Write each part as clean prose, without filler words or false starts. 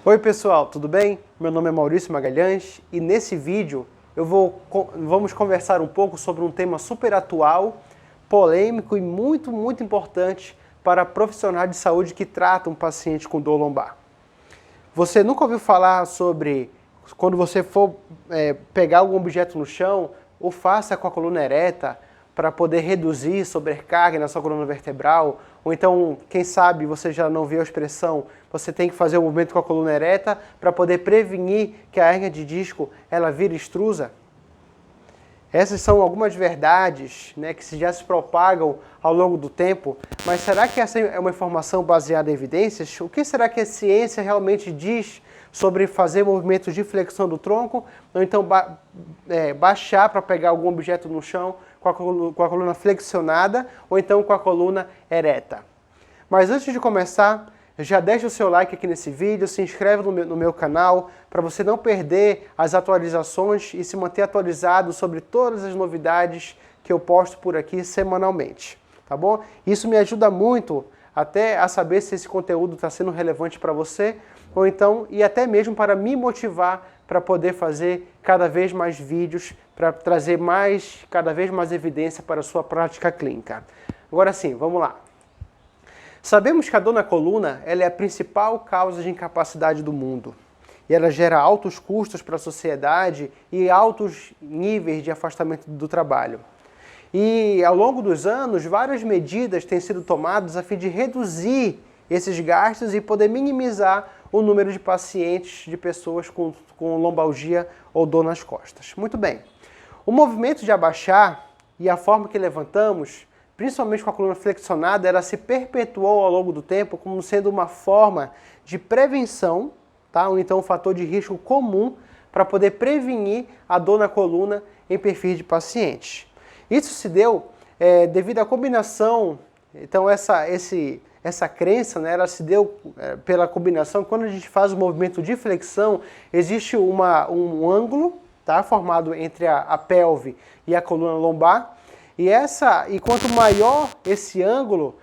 Oi pessoal, tudo bem? Meu nome é Maurício Magalhães e nesse vídeo vamos conversar um pouco sobre um tema super atual, polêmico e muito importante para profissionais de saúde que tratam paciente com dor lombar. Você nunca ouviu falar sobre quando você for pegar algum objeto no chão, ou faça com a coluna ereta para poder reduzir sobrecarga na sua coluna vertebral, ou então, quem sabe, você já não viu a expressão, você tem que fazer o movimento com a coluna ereta para poder prevenir que a hérnia de disco ela vire extrusa? Essas são algumas verdades, né, que já se propagam ao longo do tempo, mas será que essa é uma informação baseada em evidências? O que será que a ciência realmente diz sobre fazer movimentos de flexão do tronco, ou então baixar para pegar algum objeto no chão com a coluna flexionada, ou então com a coluna ereta? Mas antes de começar, já deixa o seu like aqui nesse vídeo, se inscreve no meu canal para você não perder as atualizações e se manter atualizado sobre todas as novidades que eu posto por aqui semanalmente, tá bom? Isso me ajuda muito até a saber se esse conteúdo está sendo relevante para você, ou então, e até mesmo para me motivar para poder fazer cada vez mais vídeos, para trazer cada vez mais evidência para a sua prática clínica. Agora sim, vamos lá. Sabemos que a dor na coluna ela é a principal causa de incapacidade do mundo. E ela gera altos custos para a sociedade e altos níveis de afastamento do trabalho. E ao longo dos anos, várias medidas têm sido tomadas a fim de reduzir esses gastos e poder minimizar o número de pacientes, de pessoas com lombalgia ou dor nas costas. Muito bem. O movimento de abaixar e a forma que levantamos, principalmente com a coluna flexionada, ela se perpetuou ao longo do tempo como sendo uma forma de prevenção, tá? Ou então um fator de risco comum para poder prevenir a dor na coluna em perfis de pacientes. Isso se deu devido à combinação, então essa crença, né, ela se deu pela combinação. Quando a gente faz o movimento de flexão, existe um ângulo, tá, formado entre a pelve e a coluna lombar, e quanto maior esse ângulo,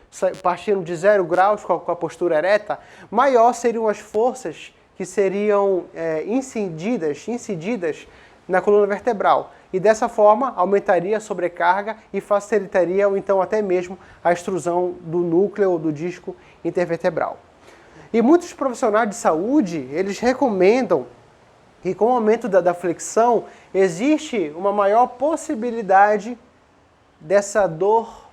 partindo de 0 graus com a postura ereta, maior seriam as forças que seriam incididas na coluna vertebral. E dessa forma aumentaria a sobrecarga e facilitaria, ou então até mesmo, a extrusão do núcleo do disco intervertebral. E muitos profissionais de saúde, eles recomendam que com o aumento da flexão, existe uma maior possibilidade dessa dor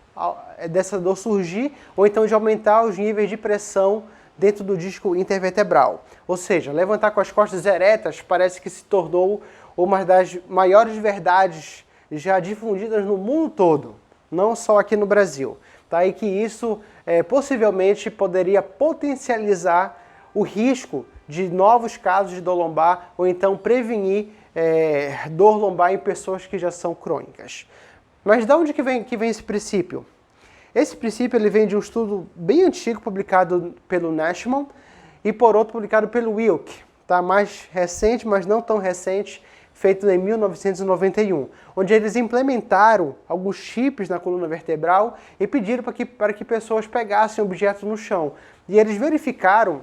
surgir, ou então de aumentar os níveis de pressão dentro do disco intervertebral. Ou seja, levantar com as costas eretas parece que se tornou uma das maiores verdades já difundidas no mundo todo, não só aqui no Brasil. Tá? E que isso possivelmente poderia potencializar o risco de novos casos de dor lombar, ou então prevenir dor lombar em pessoas que já são crônicas. Mas de onde que vem esse princípio? Esse princípio ele vem de um estudo bem antigo, publicado pelo Nashman, e por outro publicado pelo Wilk, tá? Mais recente, mas não tão recente, feito em 1991, onde eles implementaram alguns chips na coluna vertebral e pediram para que pessoas pegassem objetos no chão. E eles verificaram,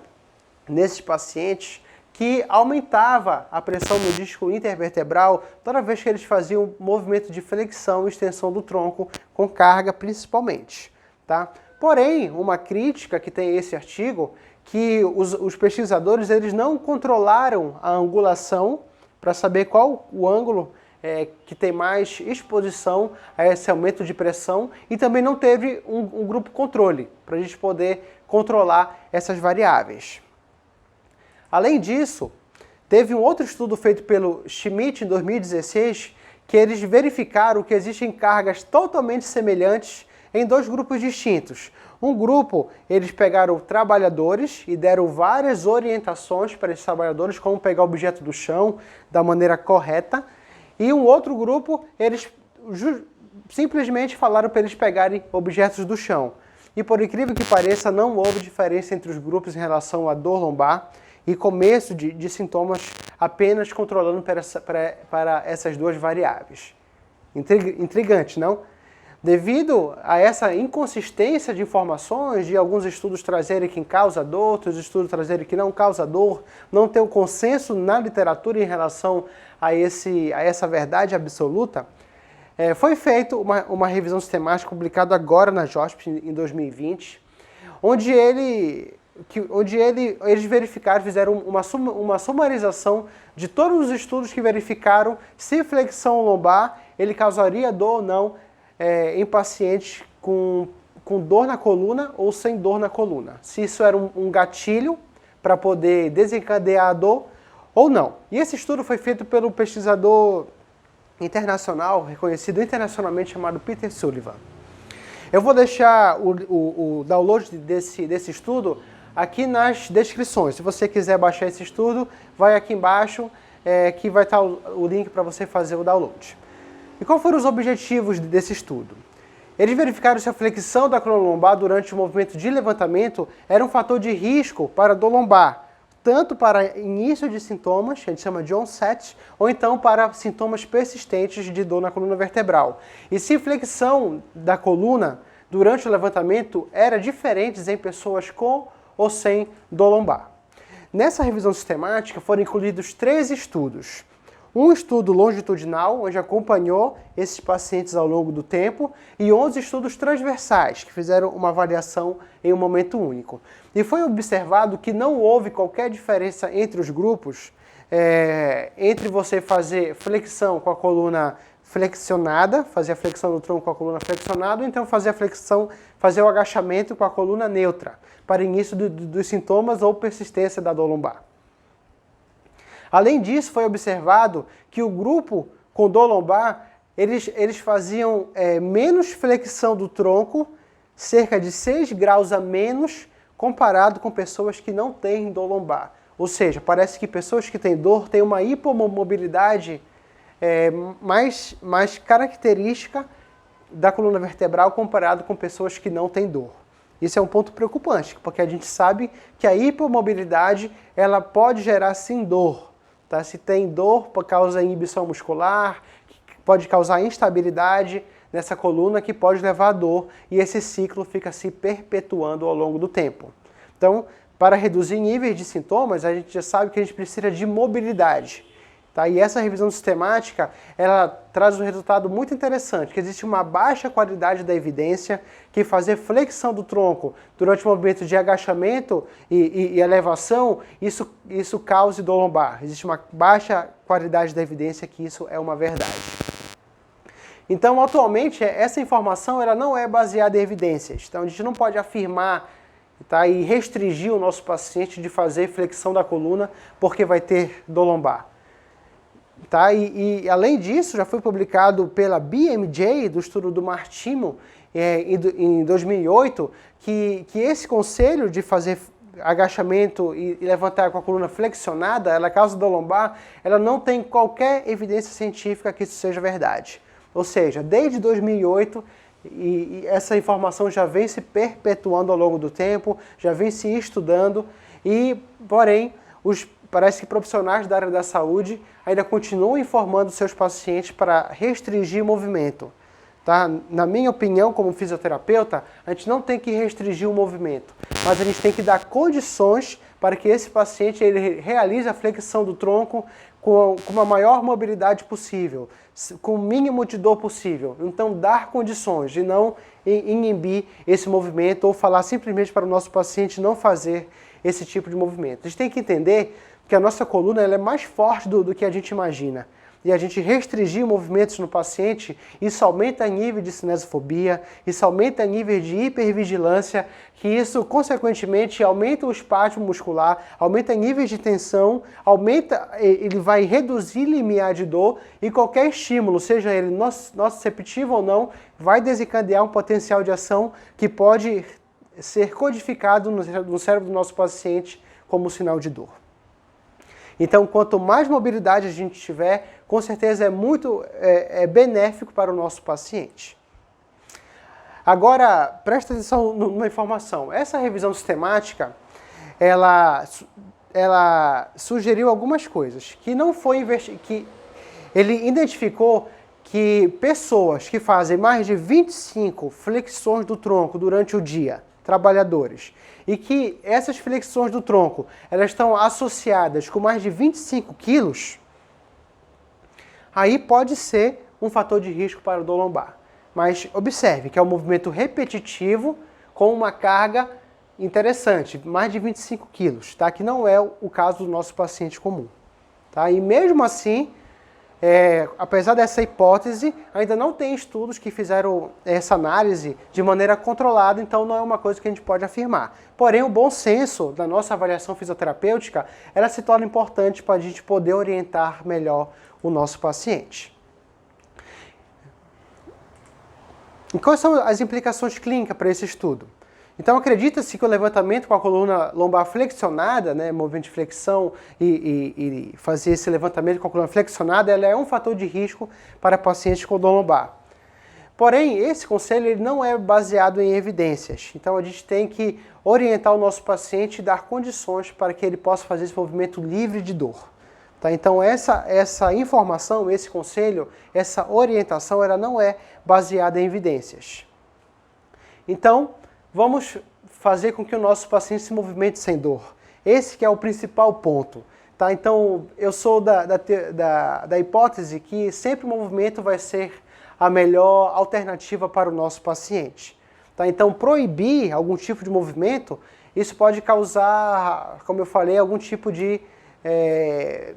nesses pacientes, que aumentava a pressão no disco intervertebral toda vez que eles faziam movimento de flexão e extensão do tronco, com carga principalmente. Tá? Porém, uma crítica que tem esse artigo, que os pesquisadores eles não controlaram a angulação para saber qual o ângulo que tem mais exposição a esse aumento de pressão, e também não teve um grupo controle para a gente poder controlar essas variáveis. Além disso, teve um outro estudo feito pelo Schmidt em 2016, que eles verificaram que existem cargas totalmente semelhantes em dois grupos distintos. Um grupo, eles pegaram trabalhadores e deram várias orientações para esses trabalhadores, como pegar o objeto do chão da maneira correta, e um outro grupo, eles simplesmente falaram para eles pegarem objetos do chão. E por incrível que pareça, não houve diferença entre os grupos em relação à dor lombar e começo de sintomas, apenas controlando para essas duas variáveis. Intrigante, não? Devido a essa inconsistência de informações, de alguns estudos trazerem que causa dor, outros estudos trazerem que não causa dor, não ter um consenso na literatura em relação a essa verdade absoluta, foi feita uma revisão sistemática publicada agora na JOSP em 2020, onde eles verificaram, fizeram uma sumarização de todos os estudos que verificaram se flexão lombar ele causaria dor ou não em pacientes com dor na coluna ou sem dor na coluna. Se isso era um gatilho para poder desencadear a dor ou não. E esse estudo foi feito pelo pesquisador internacional, reconhecido internacionalmente, chamado Peter Sullivan. Eu vou deixar o download desse estudo aqui nas descrições. Se você quiser baixar esse estudo, vai aqui embaixo que vai estar o link para você fazer o download. E quais foram os objetivos desse estudo? Eles verificaram se a flexão da coluna lombar durante o movimento de levantamento era um fator de risco para a dor lombar, tanto para início de sintomas, que a gente chama de onset, ou então para sintomas persistentes de dor na coluna vertebral. E se flexão da coluna durante o levantamento era diferente em pessoas com ou sem dor lombar. Nessa revisão sistemática foram incluídos 3 estudos. Um estudo longitudinal, onde acompanhou esses pacientes ao longo do tempo, e 11 estudos transversais, que fizeram uma avaliação em um momento único. E foi observado que não houve qualquer diferença entre os grupos, entre você fazer flexão com a coluna flexionada, fazer a flexão do tronco com a coluna flexionada, ou então fazer o agachamento com a coluna neutra, para início dos sintomas ou persistência da dor lombar. Além disso, foi observado que o grupo com dor lombar, eles faziam menos flexão do tronco, cerca de 6 graus a menos, comparado com pessoas que não têm dor lombar. Ou seja, parece que pessoas que têm dor têm uma hipomobilidade mais característica da coluna vertebral comparado com pessoas que não têm dor. Isso é um ponto preocupante, porque a gente sabe que a hipomobilidade ela pode gerar sim dor. Tá? Se tem dor, causa inibição muscular, pode causar instabilidade nessa coluna que pode levar a dor e esse ciclo fica se perpetuando ao longo do tempo. Então, para reduzir níveis de sintomas, a gente já sabe que a gente precisa de mobilidade. Tá? E essa revisão sistemática, ela traz um resultado muito interessante, que existe uma baixa qualidade da evidência que fazer flexão do tronco durante o movimento de agachamento e elevação, isso cause dor lombar. Existe uma baixa qualidade da evidência que isso é uma verdade. Então, atualmente, essa informação ela não é baseada em evidências. Então, a gente não pode afirmar e restringir o nosso paciente de fazer flexão da coluna porque vai ter dor lombar. Tá? E além disso, já foi publicado pela BMJ, do estudo do Martino, em 2008, que esse conselho de fazer agachamento e levantar com a coluna flexionada, ela causa dor lombar, ela não tem qualquer evidência científica que isso seja verdade. Ou seja, desde 2008, e essa informação já vem se perpetuando ao longo do tempo, já vem se estudando, porém, parece que profissionais da área da saúde ainda continuam informando seus pacientes para restringir o movimento. Tá? Na minha opinião, como fisioterapeuta, a gente não tem que restringir o movimento, mas a gente tem que dar condições para que esse paciente ele realize a flexão do tronco com a maior mobilidade possível, com o mínimo de dor possível. Então, dar condições de não inibir esse movimento ou falar simplesmente para o nosso paciente não fazer esse tipo de movimento. A gente tem que entender que a nossa coluna ela é mais forte do que a gente imagina. E a gente restringir movimentos no paciente, isso aumenta o nível de cinesiofobia, isso aumenta o nível de hipervigilância, que isso, consequentemente, aumenta o espasmo muscular, aumenta níveis de tensão, ele vai reduzir limiar de dor e qualquer estímulo, seja ele nociceptivo ou não, vai desencadear um potencial de ação que pode ser codificado no cérebro do nosso paciente como sinal de dor. Então, quanto mais mobilidade a gente tiver, com certeza é muito benéfico para o nosso paciente. Agora, presta atenção numa informação. Essa revisão sistemática, ela sugeriu algumas coisas, que não foi que ele identificou que pessoas que fazem mais de 25 flexões do tronco durante o dia, trabalhadores, e que essas flexões do tronco elas estão associadas com mais de 25 quilos, aí pode ser um fator de risco para o dor lombar. Mas observe que é um movimento repetitivo com uma carga interessante, mais de 25 quilos, tá? Que não é o caso do nosso paciente comum. Tá? E mesmo assim, apesar dessa hipótese, ainda não tem estudos que fizeram essa análise de maneira controlada, então não é uma coisa que a gente pode afirmar. Porém, o bom senso da nossa avaliação fisioterapêutica, ela se torna importante para a gente poder orientar melhor o nosso paciente. E quais são as implicações clínicas para esse estudo? Então acredita-se que o levantamento com a coluna lombar flexionada, né, movimento de flexão e fazer esse levantamento com a coluna flexionada, ela é um fator de risco para pacientes com dor lombar. Porém, esse conselho ele não é baseado em evidências. Então a gente tem que orientar o nosso paciente e dar condições para que ele possa fazer esse movimento livre de dor. Tá? Então essa informação, esse conselho, essa orientação, ela não é baseada em evidências. Então, vamos fazer com que o nosso paciente se movimente sem dor. Esse que é o principal ponto. Tá? Então, eu sou da hipótese que sempre o movimento vai ser a melhor alternativa para o nosso paciente. Tá? Então, proibir algum tipo de movimento, isso pode causar, como eu falei, algum tipo de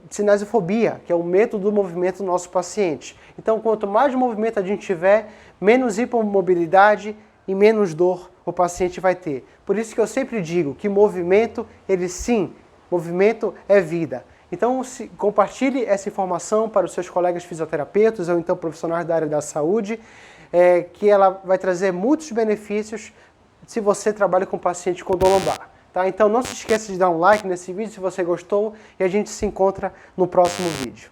cinesiofobia, que é o medo do movimento do nosso paciente. Então, quanto mais movimento a gente tiver, menos hipomobilidade e menos dor o paciente vai ter. Por isso que eu sempre digo que movimento, movimento é vida. Então, compartilhe essa informação para os seus colegas fisioterapeutas ou então profissionais da área da saúde, que ela vai trazer muitos benefícios se você trabalha com paciente com dor lombar. Tá? Então não se esqueça de dar um like nesse vídeo se você gostou e a gente se encontra no próximo vídeo.